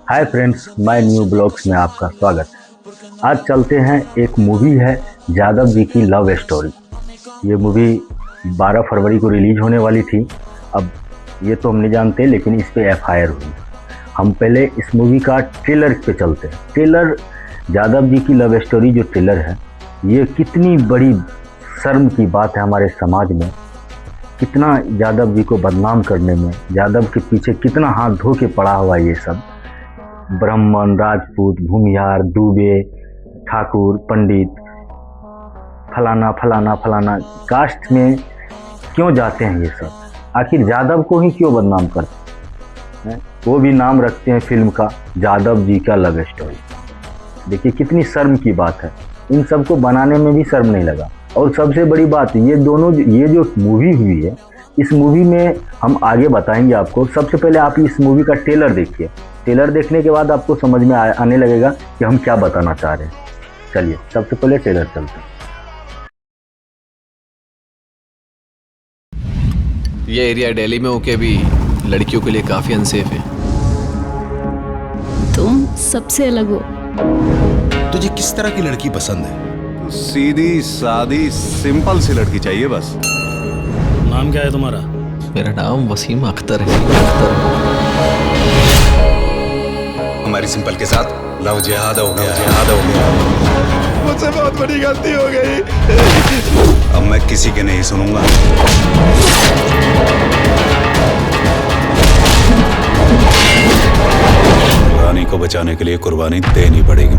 Hi friends, my new blogs में आपका स्वागत है। आज चलते हैं, एक मूवी है यादव जी की लव स्टोरी। ये मूवी 12 फरवरी को रिलीज होने वाली थी। अब ये तो हम नहीं जानते, लेकिन इस पे एफआईआर हुई। हम पहले इस मूवी का ट्रेलर पे चलते हैं। ट्रेलर यादव जी की लव स्टोरी जो ट्रेलर है, ये कितनी बड़ी शर्म की बात है हमारे समाज में। कितना यादव जी को बदनाम करने में यादव के पीछे कितना हाथ धो के पड़ा हुआ ये सब ब्राह्मण, राजपूत, भूमिहार, दूबे, ठाकुर, पंडित, फलाना फलाना फलाना कास्ट में क्यों जाते हैं ये सब? आखिर यादव को ही क्यों बदनाम करते हैं? वो भी नाम रखते हैं फिल्म का, यादव जी का लव स्टोरी। देखिए कितनी शर्म की बात है। इन सब को बनाने में भी शर्म नहीं लगा। और सबसे बड़ी बात, ये जो मूवी हुई है, इस मूवी में हम आगे बताएंगे आपको। सबसे पहले आप इस मूवी का ट्रेलर देखिए। ट्रेलर देखने के बाद आपको समझ में आने लगेगा कि हम क्या बताना चाह रहे हैं। चलिए सबसे पहले ट्रेलर चलते हैं। ये एरिया दिल्ली में होके भी लड़कियों के लिए काफी अनसेफ है। तुम सबसे अलग हो। तुझे किस तरह की लड़की पसंद है? सीधी सादी सिंपल सी लड़की चाहिए बस। नाम क्या है तुम्हारा? मेरा नाम वसीम अख्तर है। हमारी सिंपल के साथ लव जिहाद हो गया। मुझसे बहुत बड़ी गलती हो गई। अब मैं किसी के नहीं सुनूंगा। रानी को बचाने के लिए कुर्बानी देनी पड़ेगी।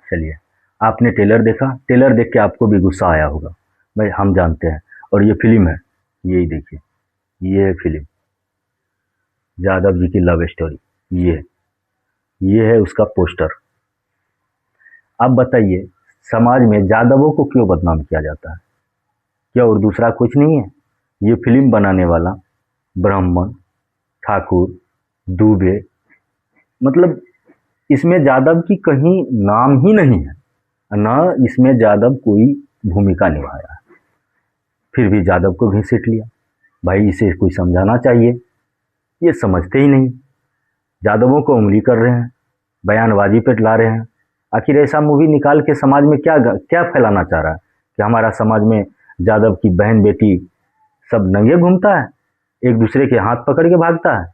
चलिए, आपने ट्रेलर देखा। ट्रेलर देख के आपको भी गुस्सा आया होगा, भाई हम जानते हैं। और ये फिल्म है, यही देखिए, ये फिल्म यादव जी की लव स्टोरी। ये है उसका पोस्टर। आप बताइए, समाज में यादवों को क्यों बदनाम किया जाता है? क्या और दूसरा कुछ नहीं है? ये फिल्म बनाने वाला ब्राह्मण, ठाकुर, दूबे, मतलब इसमें यादव की कहीं नाम ही नहीं है, न इसमें यादव कोई भूमिका निभाया है। फिर भी यादव को घसीट लिया। भाई इसे कोई समझाना चाहिए, ये समझते ही नहीं। यादवों को उंगली कर रहे हैं, बयानबाजी पे ला रहे हैं। आखिर ऐसा मूवी निकाल के समाज में क्या फैलाना चाह रहा है कि हमारा समाज में यादव की बहन बेटी सब नंगे घूमता है, एक दूसरे के हाथ पकड़ के भागता है?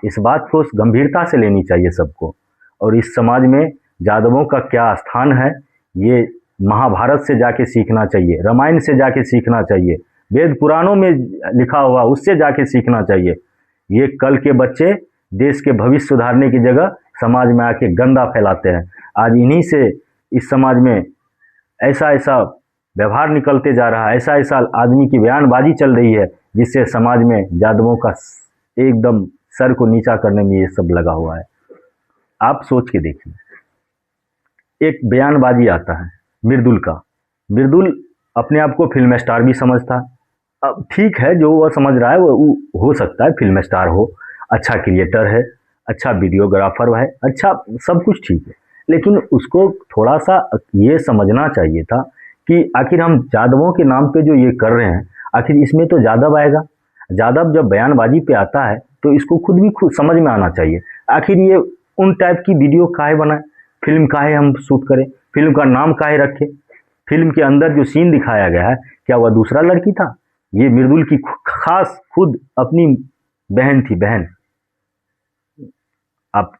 इस बात को गंभीरता से लेनी चाहिए सबको। और इस समाज में यादवों का क्या स्थान है, ये महाभारत से जाके सीखना चाहिए, रामायण से जाके सीखना चाहिए, वेद पुराणों में लिखा हुआ उससे जाके सीखना चाहिए। ये कल के बच्चे देश के भविष्य सुधारने की जगह समाज में आके गंदा फैलाते हैं। आज इन्हीं से इस समाज में ऐसा व्यवहार निकलते जा रहा है, ऐसा आदमी की बयानबाजी चल रही है, जिससे समाज में यादवों का एकदम सर को नीचा करने में ये सब लगा हुआ है। आप सोच के देखिए, एक बयानबाजी आता है मृदुल का। मृदुल अपने आप को फिल्म स्टार भी समझता। अब ठीक है, जो वह समझ रहा है वो हो सकता है फिल्म स्टार हो, अच्छा क्रिएटर है, अच्छा वीडियोग्राफर है, अच्छा सब कुछ ठीक है। लेकिन उसको थोड़ा सा ये समझना चाहिए था कि आखिर हम यादवों के नाम पे जो ये कर रहे हैं, आखिर इसमें तो यादव आएगा। यादव जब बयानबाजी पे आता है तो इसको खुद समझ में आना चाहिए। आखिर ये उन टाइप की वीडियो काहे बनाए, फिल्म काहे हम शूट करें, फिल्म का नाम काहे रखें? फिल्म के अंदर जो सीन दिखाया गया है, क्या वह दूसरा लड़की था? ये मृदुल की खास खुद अपनी बहन थी, बहन। आप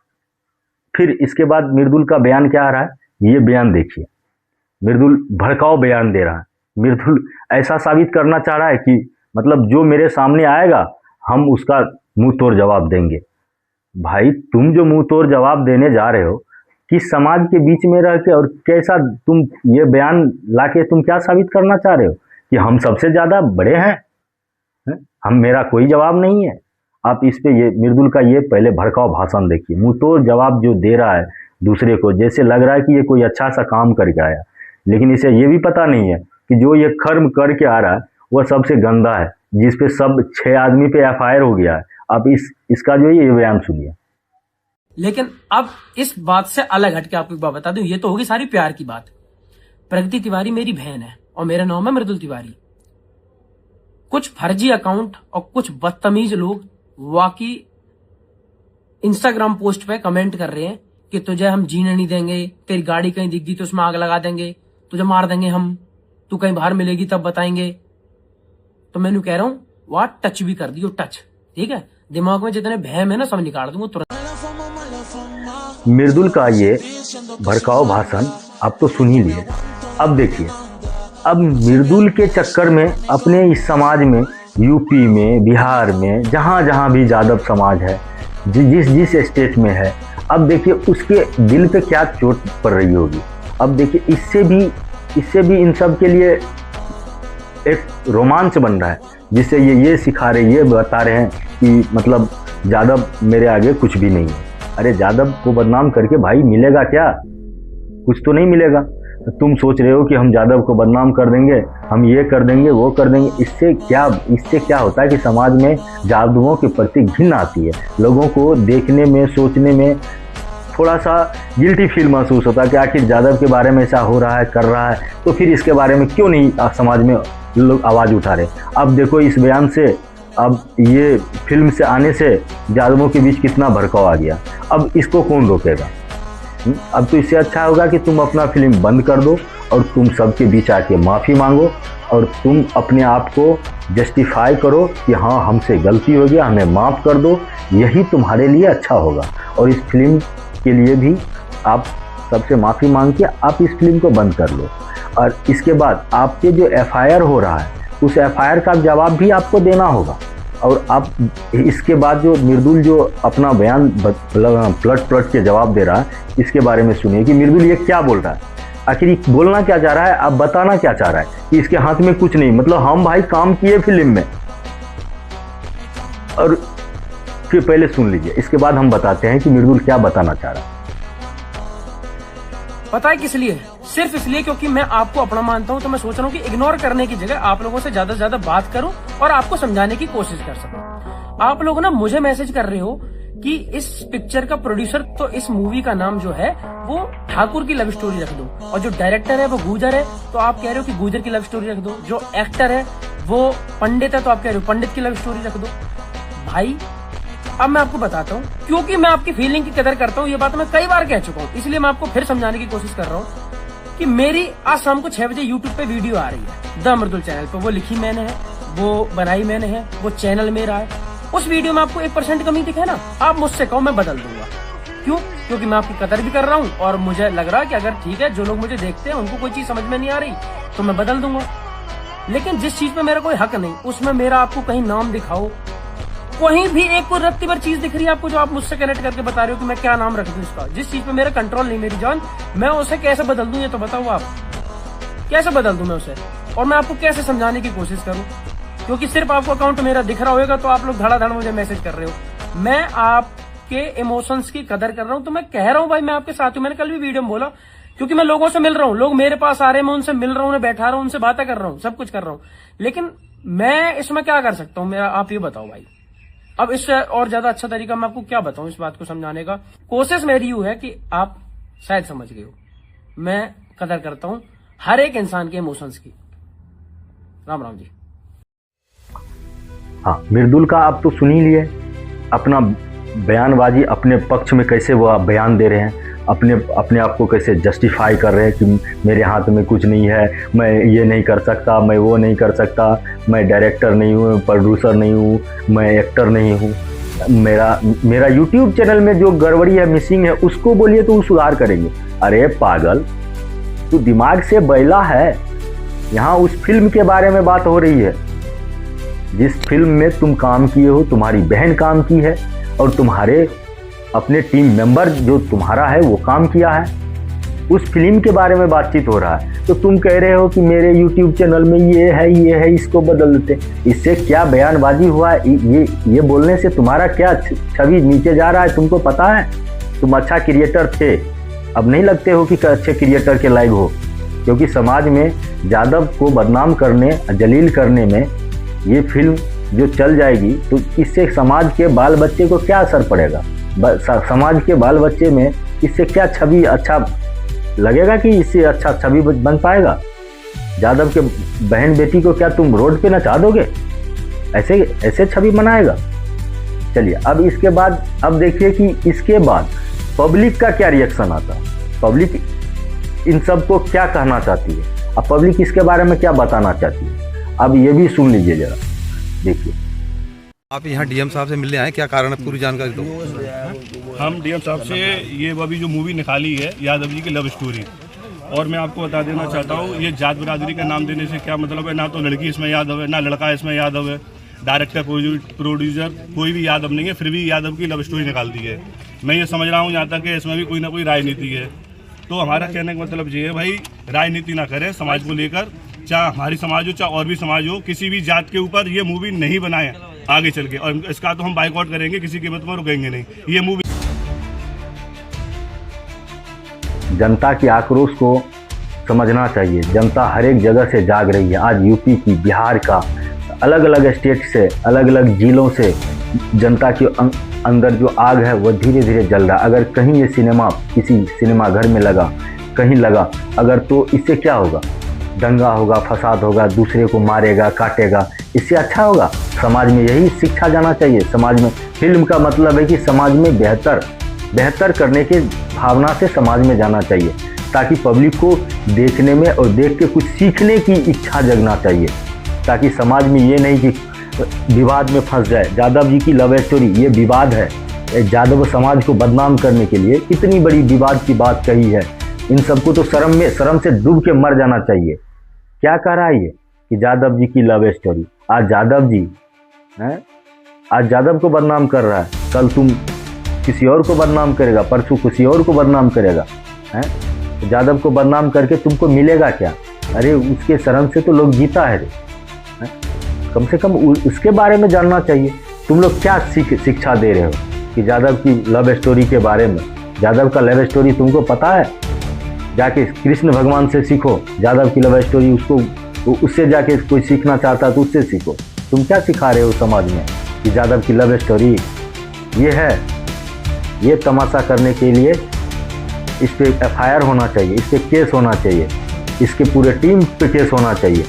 फिर इसके बाद मृदुल का बयान क्या आ रहा है, ये बयान देखिए। मृदुल भड़काऊ बयान दे रहा है। मृदुल ऐसा साबित करना चाह रहा है कि मतलब जो मेरे सामने आएगा हम उसका मुंह तोड़ जवाब देंगे। भाई तुम जो मुंह तोड़ जवाब देने जा रहे हो, किस समाज के बीच में रह के, और कैसा तुम ये बयान लाके तुम क्या साबित करना चाह रहे हो कि हम सबसे ज्यादा बड़े हैं? मेरा कोई जवाब नहीं है। आप इस पे ये मृदुल का ये पहले भड़काऊ भाषण देखिए, मुंह तोड़ जवाब जो दे रहा है दूसरे को, जैसे लग रहा है कि ये कोई अच्छा सा काम करके आया, लेकिन इसे ये भी पता नहीं है कि जो ये कर्म करके आ रहा है वह सबसे गंदा है, जिसपे सब 6 आदमी पे एफआईआर हो गया है। आप इसका जो है ये बयान सुनिए। लेकिन अब इस बात से अलग हटके आपको एक बात बता दूं, ये तो होगी सारी प्यार की बात। प्रगति तिवारी मेरी बहन है और मेरा नाम है मृदुल तिवारी। कुछ फर्जी अकाउंट और कुछ बदतमीज लोग वाकई इंस्टाग्राम पोस्ट पे कमेंट कर रहे हैं कि तुझे हम जीने नहीं देंगे, तेरी गाड़ी कहीं दिख गई तो उसमें आग लगा देंगे, तुझे मार देंगे हम, तू कहीं बाहर मिलेगी तब बताएंगे। तो मैंने कह रहा हूं वाह टच भी कर दियो, टच, ठीक है। दिमाग में जितने भयम है ना सब निकाल दूंगा तुरंत। मृदुल का ये भड़काऊ भाषण आप तो सुन ही लिए। अब देखिए, अब मृदुल के चक्कर में अपने इस समाज में, यूपी में, बिहार में, जहाँ जहाँ भी यादव समाज है, जिस स्टेट में है, अब देखिए उसके दिल पे क्या चोट पड़ रही होगी। अब देखिए इससे भी इन सब के लिए एक रोमांच बन रहा है, जिससे ये सिखा रहे, ये बता रहे हैं कि मतलब यादव मेरे आगे कुछ भी नहीं है। अरे यादव को बदनाम करके भाई मिलेगा क्या? कुछ तो नहीं मिलेगा। तुम सोच रहे हो कि हम यादव को बदनाम कर देंगे, हम ये कर देंगे, वो कर देंगे। इससे क्या होता है कि समाज में यादवों के प्रति घिन आती है। लोगों को देखने में, सोचने में थोड़ा सा गिल्टी फील महसूस होता है कि आखिर यादव के बारे में ऐसा हो रहा है, कर रहा है, तो फिर इसके बारे में क्यों नहीं समाज में लोग आवाज़ उठा रहे। अब देखो इस बयान से, अब ये फिल्म से आने से यादवों के बीच कितना भड़काव आ गया। अब इसको कौन रोकेगा? अब तो इससे अच्छा होगा कि तुम अपना फिल्म बंद कर दो और तुम सबके बीच आके माफ़ी मांगो और तुम अपने आप को जस्टिफाई करो कि हाँ हमसे गलती हो गया, हमें माफ़ कर दो। यही तुम्हारे लिए अच्छा होगा। और इस फिल्म के लिए भी आप सबसे माफ़ी मांग के आप इस फिल्म को बंद कर लो। और इसके बाद आपके जो FIR हो रहा है, उस FIR का जवाब भी आपको देना होगा। और आप इसके बाद जो मृदुल जो अपना बयान पलट के जवाब दे रहा है, इसके बारे में सुनिए कि मृदुल ये क्या बोल रहा है, आखिर ये बोलना क्या चाह रहा है, आप बताना क्या चाह रहा है कि इसके हाथ में कुछ नहीं, मतलब हम भाई काम किए फिल्म में। और फिर पहले सुन लीजिए, इसके बाद हम बताते हैं कि मृदुल क्या बताना चाह रहा है। पता है किस लिए? सिर्फ इसलिए क्योंकि मैं आपको अपना मानता हूं, तो मैं सोच रहा हूं कि इग्नोर करने की जगह आप लोगों से ज्यादा से ज्यादा बात करूं और आपको समझाने की कोशिश कर सकूं। आप लोग ना मुझे मैसेज कर रहे हो कि इस पिक्चर का प्रोड्यूसर, तो इस मूवी का नाम जो है वो ठाकुर की लव स्टोरी रख दो, और जो डायरेक्टर है वो गुजर है, तो आप कह रहे हो कि गुजर की लव स्टोरी रख दो। जो एक्टर है वो पंडित है, तो आप कह रहे हो पंडित की लव स्टोरी रख दो। भाई अब मैं आपको बताता हूँ, क्योंकि मैं आपकी फीलिंग की कदर करता हूँ, ये बात मैं कई बार कह चुका हूँ, इसलिए मैं आपको फिर समझाने की कोशिश कर रहा हूँ कि मेरी आज शाम को 6 बजे यूट्यूब पे वीडियो आ रही है द मृदुल चैनल पे। वो लिखी मैंने है, वो बनाई मैंने है, वो चैनल मेरा है। उस वीडियो में आपको 1% कमी दिखे ना, आप मुझसे कहो, मैं बदल दूंगा। क्यों? क्योंकि मैं आपकी कदर भी कर रहा हूँ और मुझे लग रहा है कि अगर ठीक है, जो लोग मुझे देखते हैं उनको कोई चीज समझ में नहीं आ रही तो मैं बदल दूंगा। लेकिन जिस चीज पे मेरा कोई हक नहीं, उसमें मेरा आपको कहीं नाम दिखाओ, कहीं भी एक कोई रत्ती भर चीज दिख रही है आपको जो आप मुझसे कनेक्ट करके बता रहे हो कि मैं क्या नाम रख दूं इसका, जिस चीज पे मेरा कंट्रोल नहीं, मेरी जान, मैं उसे कैसे बदल दूं ये तो बताओ आप। कैसे बदल दूं मैं उसे, और मैं आपको कैसे समझाने की कोशिश करूं? क्योंकि सिर्फ आपको अकाउंट मेरा दिख रहा होगा तो आप लोग धड़ाधड़ मुझे मैसेज कर रहे हो। मैं आपके इमोशंस की कदर कर रहा हूं, तो मैं कह रहा हूं भाई मैं आपके साथ हूं। मैंने कल भी वीडियो में बोला, क्योंकि मैं लोगों से मिल रहा हूं, लोग मेरे पास आ रहे हैं, मैं उनसे मिल रहा हूं, उन्हें बैठा रहा हूं, उनसे बातें कर रहा हूं, सब कुछ कर रहा हूं। लेकिन मैं इसमें क्या कर सकता हूं, मेरा आप ये बताओ भाई। अब इससे और ज्यादा अच्छा तरीका मैं आपको क्या बताऊं इस बात को समझाने का। कोशिश मेरी यूं है कि आप शायद समझ गए हो, मैं कदर करता हूं हर एक इंसान के इमोशंस की। राम राम जी। हाँ, मृदुल का आप तो सुन ही लिए, अपना बयानबाजी अपने पक्ष में कैसे वो आप बयान दे रहे हैं, अपने आप को कैसे जस्टिफाई कर रहे हैं कि मेरे हाथ में कुछ नहीं है, मैं ये नहीं कर सकता, मैं वो नहीं कर सकता, मैं डायरेक्टर नहीं हूँ, प्रोड्यूसर नहीं हूँ, मैं एक्टर नहीं हूँ, मेरा यूट्यूब चैनल में जो गड़बड़ी है, मिसिंग है, उसको बोलिए तो वो सुधार करेंगे। अरे पागल, तू दिमाग से बैला है। यहाँ उस फिल्म के बारे में बात हो रही है जिस फिल्म में तुम काम किए हो, तुम्हारी बहन काम की है और तुम्हारे अपने टीम मेंबर जो तुम्हारा है वो काम किया है, उस फिल्म के बारे में बातचीत हो रहा है। तो तुम कह रहे हो कि मेरे YouTube चैनल में ये है, इसको बदल देते। इससे क्या बयानबाजी हुआ है? ये बोलने से तुम्हारा क्या छवि नीचे जा रहा है, तुमको पता है? तुम अच्छा क्रिएटर थे, अब नहीं लगते हो कि अच्छे क्रिएटर के लायक हो, क्योंकि समाज में यादव को बदनाम करने, जलील करने में ये फिल्म जो चल जाएगी तो इससे समाज के बाल बच्चे को क्या असर पड़ेगा? समाज के बाल बच्चे में इससे क्या छवि अच्छा लगेगा कि इससे अच्छा छवि बन पाएगा? यादव के बहन बेटी को क्या तुम रोड पे नचा दोगे? ऐसे छवि बनाएगा? चलिए अब इसके बाद अब देखिए कि इसके बाद पब्लिक का क्या रिएक्शन आता है, पब्लिक इन सबको क्या कहना चाहती है, अब पब्लिक इसके बारे में क्या बताना चाहती है, अब ये भी सुन लीजिए जरा, देखिए। आप यहाँ डीएम साहब से मिलने आए, क्या कारण है पूरी जानकारी दो। हम डीएम साहब से ये अभी जो मूवी निकाली है यादव जी की लव स्टोरी, और मैं आपको बता देना चाहता हूँ ये जात बिरादरी का नाम देने से क्या मतलब है, ना तो लड़की इसमें यादव है ना लड़का इसमें यादव है, डायरेक्टर प्रोड्यूसर कोई भी यादव नहीं है, फिर भी यादव की लव स्टोरी निकाल दी है। मैं ये समझ रहा हूँ यहाँ तक कि इसमें भी कोई ना कोई राजनीति है। तो हमारा कहने का मतलब ये है भाई, राजनीति ना करें समाज को लेकर, चाहे हमारी समाज हो चाहे और भी समाज हो, किसी भी जात के ऊपर ये मूवी नहीं बनाए आगे चल के, और इसका तो हम बाइकआउट करेंगे, किसी कीमत में रुकेंगे नहीं। ये मूवी जनता की आक्रोश को समझना चाहिए, जनता हर एक जगह से जाग रही है। आज यूपी की, बिहार का, अलग अलग स्टेट से, अलग अलग जिलों से जनता के अंदर जो आग है वो धीरे धीरे जल रहा है। अगर कहीं ये सिनेमा किसी सिनेमा घर में लगा, कहीं लगा अगर, तो इससे क्या होगा, दंगा होगा, फसाद होगा, दूसरे को मारेगा, काटेगा, इससे अच्छा होगा। समाज में यही शिक्षा जाना चाहिए। समाज में फिल्म का मतलब है कि समाज में बेहतर करने के भावना से समाज में जाना चाहिए, ताकि पब्लिक को देखने में और देख के कुछ सीखने की इच्छा जगना चाहिए, ताकि समाज में ये नहीं कि विवाद में फंस जाए। यादव जी की लव स्टोरी ये विवाद है, यादव समाज को बदनाम करने के लिए इतनी बड़ी विवाद की बात कही है। इन सबको तो शर्म से डूब के मर जाना चाहिए। क्या कह रहा है ये कि यादव जी की लव स्टोरी, आज यादव जी हैं, आज यादव को बदनाम कर रहा है, कल तुम किसी और को बदनाम करेगा, परसों किसी और को बदनाम करेगा, हैं? तो यादव को बदनाम करके तुमको मिलेगा क्या? अरे उसके शर्म से तो लोग जीता है रे, हैं? कम से कम उसके बारे में जानना चाहिए। तुम लोग क्या शिक्षा दे रहे हो कि यादव की लव स्टोरी के बारे में? यादव का लव स्टोरी तुमको पता है? जाके कृष्ण भगवान से सीखो यादव की लव स्टोरी, उससे जाके कोई सीखना चाहता है तो उससे सीखो। तुम क्या सिखा रहे हो समाज में कि यादव की लव स्टोरी ये है? ये तमाशा करने के लिए इस पे FIR होना चाहिए, इस पे केस होना चाहिए, इसके पूरे टीम पे केस होना चाहिए,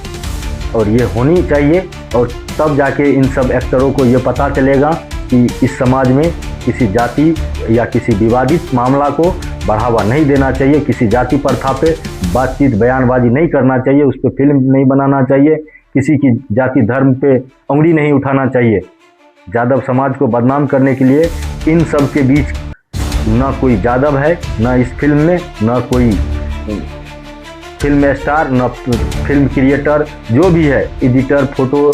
और ये होनी चाहिए। और तब जाके इन सब एक्टरों को ये पता चलेगा कि इस समाज में किसी जाति या किसी विवादित मामला को बढ़ावा नहीं देना चाहिए, किसी जाति प्रथा पे बातचीत बयानबाजी नहीं करना चाहिए, उस पर फिल्म नहीं बनाना चाहिए, किसी की जाति धर्म पे उंगली नहीं उठाना चाहिए। यादव समाज को बदनाम करने के लिए इन सब के बीच ना कोई यादव है, ना इस फिल्म में, ना कोई फिल्म स्टार, ना फिल्म क्रिएटर, जो भी है, एडिटर, फोटो,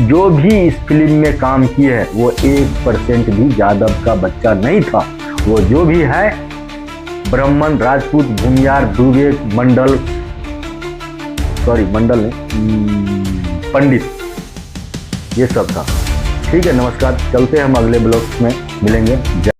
जो भी इस फिल्म में काम किए हैं वो 1% भी यादव का बच्चा नहीं था। वो जो भी है ब्राह्मण, राजपूत, भूमियार, दुबे, मंडल नहीं, पंडित, ये सब था। ठीक है, नमस्कार, चलते हैं हम अगले ब्लॉग में मिलेंगे।